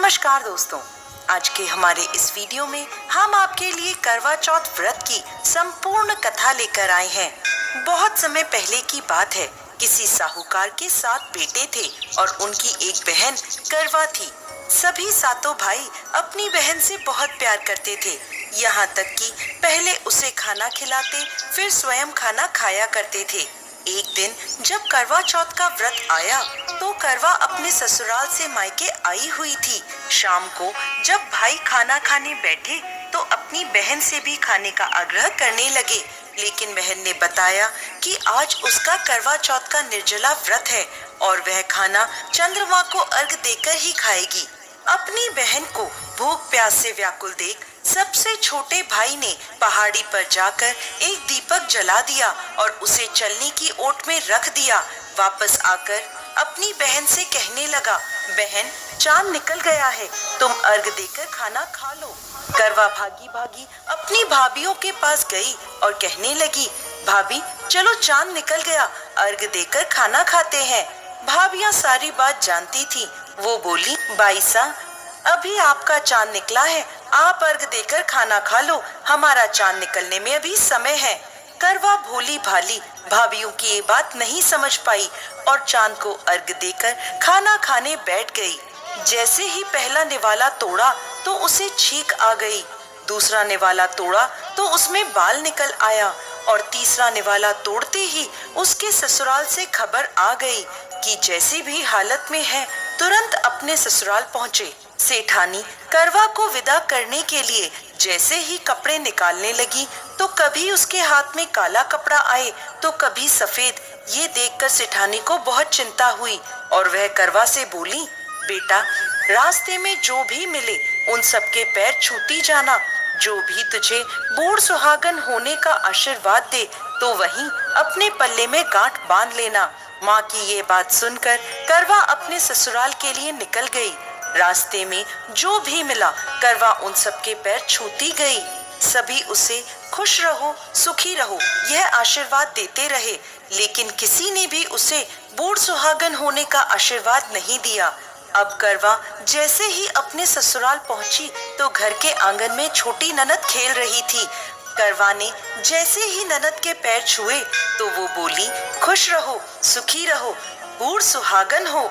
नमस्कार दोस्तों, आज के हमारे इस वीडियो में हम आपके लिए करवा चौथ व्रत की संपूर्ण कथा लेकर आए हैं। बहुत समय पहले की बात है। किसी साहूकार के 7 बेटे थे और उनकी एक बहन करवा थी। सभी सातों भाई अपनी बहन से बहुत प्यार करते थे, यहाँ तक कि पहले उसे खाना खिलाते, फिर स्वयं खाना खाया करते थे। एक दिन जब करवा चौथ का व्रत आया तो करवा अपने ससुराल से मायके आई हुई थी। शाम को जब भाई खाना खाने बैठे तो अपनी बहन से भी खाने का आग्रह करने लगे, लेकिन बहन ने बताया कि आज उसका करवा चौथ का निर्जला व्रत है और वह खाना चंद्रमा को अर्घ देकर ही खाएगी। अपनी बहन को भूख प्यास से व्याकुल देख सबसे छोटे भाई ने पहाड़ी पर जाकर एक दीपक जला दिया और उसे चलने की ओट में रख दिया। वापस आकर अपनी बहन से कहने लगा, बहन चांद निकल गया है, तुम अर्घ देकर खाना खा लो। करवा भागी भागी अपनी भाभियों के पास गई और कहने लगी, भाभी चलो चांद निकल गया, अर्घ देकर खाना खाते हैं। भाभियां सारी बात जानती थी। वो बोली, बाईसा अभी आपका चांद निकला है, आप अर्घ देकर खाना खा लो, हमारा चांद निकलने में अभी समय है। करवा भोली भाली भाभियों की ये बात नहीं समझ पाई और चांद को अर्घ देकर खाना खाने बैठ गई। जैसे ही पहला निवाला तोड़ा तो उसे छींक आ गई, दूसरा निवाला तोड़ा तो उसमें बाल निकल आया और तीसरा निवाला तोड़ते ही उसके ससुराल से खबर आ गई कि जैसी भी हालत में है तुरंत अपने ससुराल पहुँचे। सेठानी करवा को विदा करने के लिए जैसे ही कपड़े निकालने लगी तो कभी उसके हाथ में काला कपड़ा आए तो कभी सफेद। ये देखकर सेठानी को बहुत चिंता हुई और वह करवा से बोली, बेटा रास्ते में जो भी मिले उन सबके पैर छूती जाना, जो भी तुझे बूढ़ सुहागन होने का आशीर्वाद दे तो वहीं अपने पल्ले में गांठ बांध लेना। माँ की ये बात सुनकर करवा अपने ससुराल के लिए निकल गई। रास्ते में जो भी मिला करवा उन सबके पैर छूती गई। सभी उसे खुश रहो, सुखी रहो यह आशीर्वाद देते रहे, लेकिन किसी ने भी उसे बूढ़ सुहागन होने का आशीर्वाद नहीं दिया। अब करवा जैसे ही अपने ससुराल पहुंची तो घर के आंगन में छोटी ननद खेल रही थी। करवा ने जैसे ही ननद के पैर छुए तो वो बोली, खुश रहो, सुखी रहो, बूढ़ सुहागन हो,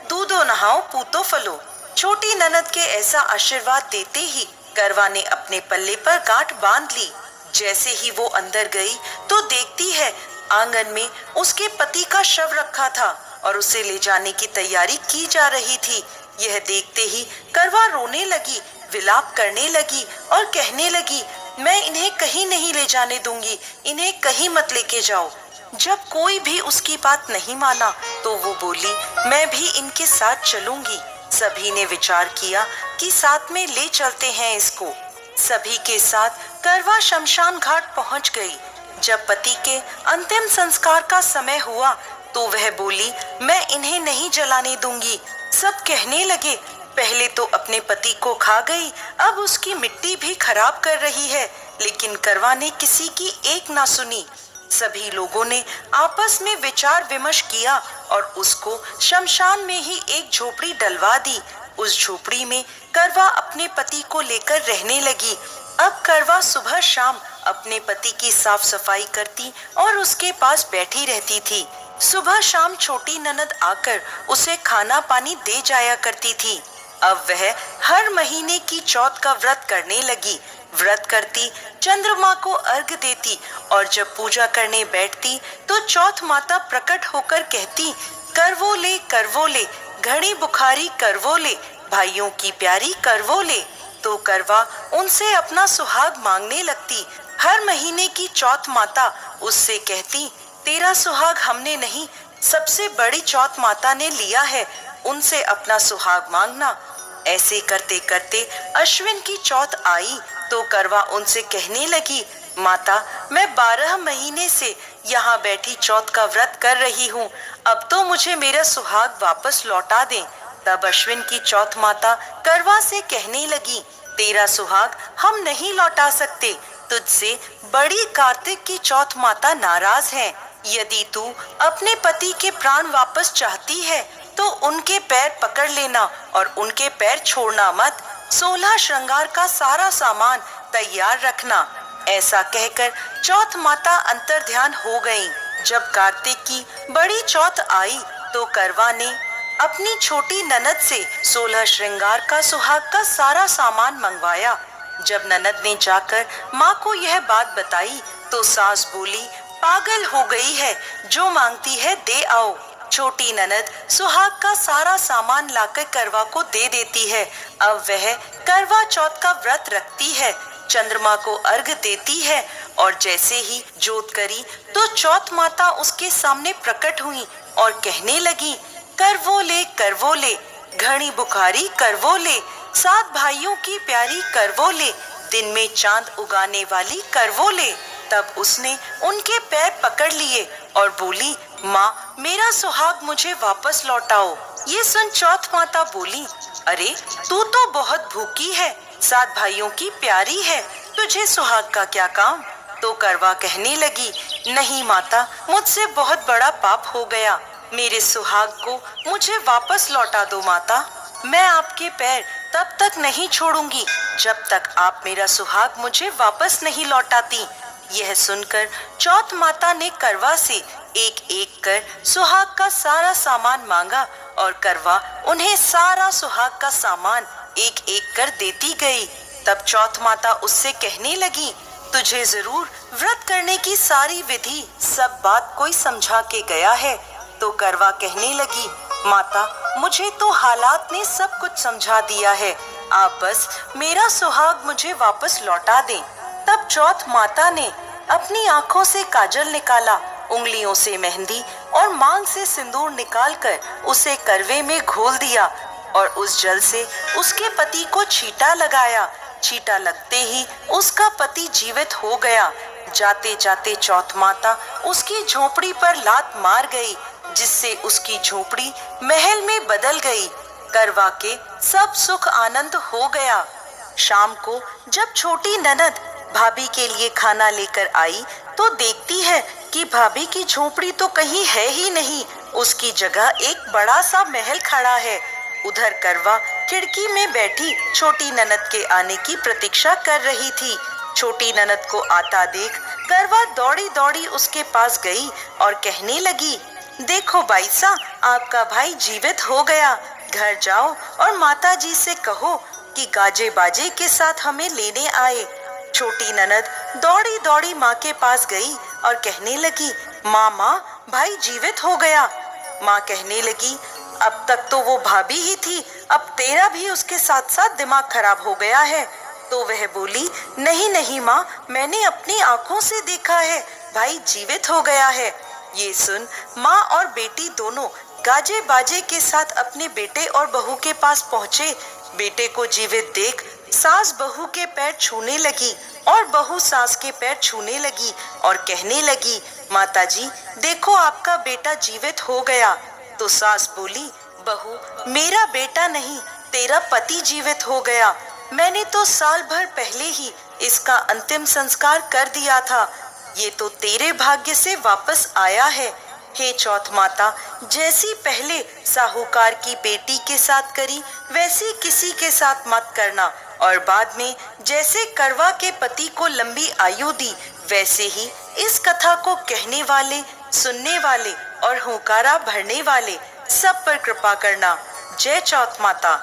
दूधो नहाओ, पूतो फलो। छोटी ननद के ऐसा आशीर्वाद देते ही करवा ने अपने पल्ले पर गांठ बांध ली। जैसे ही वो अंदर गई तो देखती है आंगन में उसके पति का शव रखा था और उसे ले जाने की तैयारी की जा रही थी। यह देखते ही करवा रोने लगी, विलाप करने लगी और कहने लगी, मैं इन्हें कहीं नहीं ले जाने दूंगी, इन्हें कहीं मत लेके जाओ। जब कोई भी उसकी बात नहीं माना तो वो बोली, मैं भी इनके साथ चलूंगी। सभी ने विचार किया कि साथ में ले चलते हैं इसको। सभी के साथ करवा शमशान घाट पहुंच गई। जब पति के अंतिम संस्कार का समय हुआ तो वह बोली, मैं इन्हें नहीं जलाने दूंगी। सब कहने लगे, पहले तो अपने पति को खा गई, अब उसकी मिट्टी भी खराब कर रही है, लेकिन करवा ने किसी की एक ना सुनी। सभी लोगों ने आपस में विचार विमर्श किया और उसको शमशान में ही एक झोपड़ी डलवा दी। उस झोपड़ी में करवा अपने पति को लेकर रहने लगी। अब करवा सुबह शाम अपने पति की साफ सफाई करती और उसके पास बैठी रहती थी। सुबह शाम छोटी ननद आकर उसे खाना पानी दे जाया करती थी। अब वह हर महीने की चौथ का व्रत करने लगी। व्रत करती, चंद्रमा को अर्घ देती और जब पूजा करने बैठती तो चौथ माता प्रकट होकर कहती, करवो ले, घड़ी बुखारी करवो ले, भाइयों की प्यारी करवो ले। तो करवा उनसे अपना सुहाग मांगने लगती। हर महीने की चौथ माता उससे कहती, तेरा सुहाग हमने नहीं, सबसे बड़ी चौथ माता ने लिया है, उनसे अपना सुहाग मांगना। ऐसे करते करते अश्विन की चौथ आई तो करवा उनसे कहने लगी, माता मैं 12 महीने से यहाँ बैठी चौथ का व्रत कर रही हूँ, अब तो मुझे मेरा सुहाग वापस लौटा दें। तब अश्विन की चौथ माता करवा से कहने लगी, तेरा सुहाग हम नहीं लौटा सकते, तुझसे बड़ी कार्तिक की चौथ माता नाराज है। यदि तू अपने पति के प्राण वापस चाहती है तो उनके पैर पकड़ लेना और उनके पैर छोड़ना मत। 16 श्रृंगार का सारा सामान तैयार रखना। ऐसा कहकर चौथ माता अंतर्ध्यान हो गईं। जब कार्तिक की बड़ी चौथ आई तो करवा ने अपनी छोटी ननद से 16 श्रृंगार का सुहाग का सारा सामान मंगवाया। जब ननद ने जाकर माँ को यह बात बताई तो सास बोली, पागल हो गई है, जो मांगती है दे आओ। छोटी ननद सुहाग का सारा सामान लाकर करवा को दे देती है। अब वह करवा चौथ का व्रत रखती है, चंद्रमा को अर्घ देती है और जैसे ही जोत करी तो चौथ माता उसके सामने प्रकट हुई और कहने लगी, करवो ले, घड़ी बुखारी करवो ले, 7 भाइयों की प्यारी करवो ले, दिन में चांद उगाने वाली करवो ले। तब उसने उनके पैर पकड़ लिए और बोली, माँ मेरा सुहाग मुझे वापस लौटाओ। ये सुन चौथ माता बोली, अरे तू तो बहुत भूखी है, 7 भाइयों की प्यारी है, तुझे सुहाग का क्या काम। तो करवा कहने लगी, नहीं माता, मुझसे बहुत बड़ा पाप हो गया, मेरे सुहाग को मुझे वापस लौटा दो माता। मैं आपके पैर तब तक नहीं छोड़ूंगी जब तक आप मेरा सुहाग मुझे वापस नहीं लौटाती। यह सुनकर चौथ माता ने करवा से एक एक कर सुहाग का सारा सामान मांगा और करवा उन्हें सारा सुहाग का सामान एक एक कर देती गई। तब चौथ माता उससे कहने लगी, तुझे जरूर व्रत करने की सारी विधि सब बात कोई समझा के गया है। तो करवा कहने लगी, माता मुझे तो हालात ने सब कुछ समझा दिया है, आप बस मेरा सुहाग मुझे वापस लौटा दें। तब चौथ माता ने अपनी आंखों से काजल निकाला, उंगलियों से मेहंदी और मांग से सिंदूर निकालकर उसे करवे में घोल दिया और उस जल से उसके पति को छींटा लगाया। छींटा लगते ही उसका पति जीवित हो गया। जाते जाते चौथ माता उसकी झोपड़ी पर लात मार गई, जिससे उसकी झोपड़ी महल में बदल गई। करवा के सब सुख आनंद हो गया। शाम को जब छोटी ननद भाभी के लिए खाना लेकर आई तो देखती है कि भाभी की झोपड़ी तो कहीं है ही नहीं, उसकी जगह एक बड़ा सा महल खड़ा है। उधर करवा खिड़की में बैठी छोटी ननद के आने की प्रतीक्षा कर रही थी। छोटी ननद को आता देख करवा दौड़ी दौड़ी उसके पास गई और कहने लगी, देखो बाईसा, आपका भाई जीवित हो गया। घर जाओ और माता जी से कहो कि गाजे बाजे के साथ हमें लेने आए। छोटी ननद दौड़ी दौड़ी माँ के पास गई और कहने लगी, माँ भाई जीवित हो गया। माँ कहने लगी, अब तक तो वो भाभी ही थी, अब तेरा भी उसके साथ साथ दिमाग खराब हो गया है। तो वह बोली, नहीं माँ, मैंने अपनी आंखों से देखा है, भाई जीवित हो गया है। ये सुन माँ और बेटी दोनों गाजे बाजे के साथ अपने बेटे और बहू के पास पहुँचे। बेटे को जीवित देख सास बहू के पैर छूने लगी और बहू सास के पैर छूने लगी और कहने लगी, माताजी देखो आपका बेटा जीवित हो गया। तो सास बोली, बहू मेरा बेटा नहीं, तेरा पति जीवित हो गया। मैंने तो साल भर पहले ही इसका अंतिम संस्कार कर दिया था, ये तो तेरे भाग्य से वापस आया है। हे चौथ माता, जैसी पहले साहूकार की बेटी के साथ करी वैसी किसी के साथ मत करना, और बाद में जैसे करवा के पति को लंबी आयु दी वैसे ही इस कथा को कहने वाले, सुनने वाले और हुंकारा भरने वाले सब पर कृपा करना। जय चौथ माता।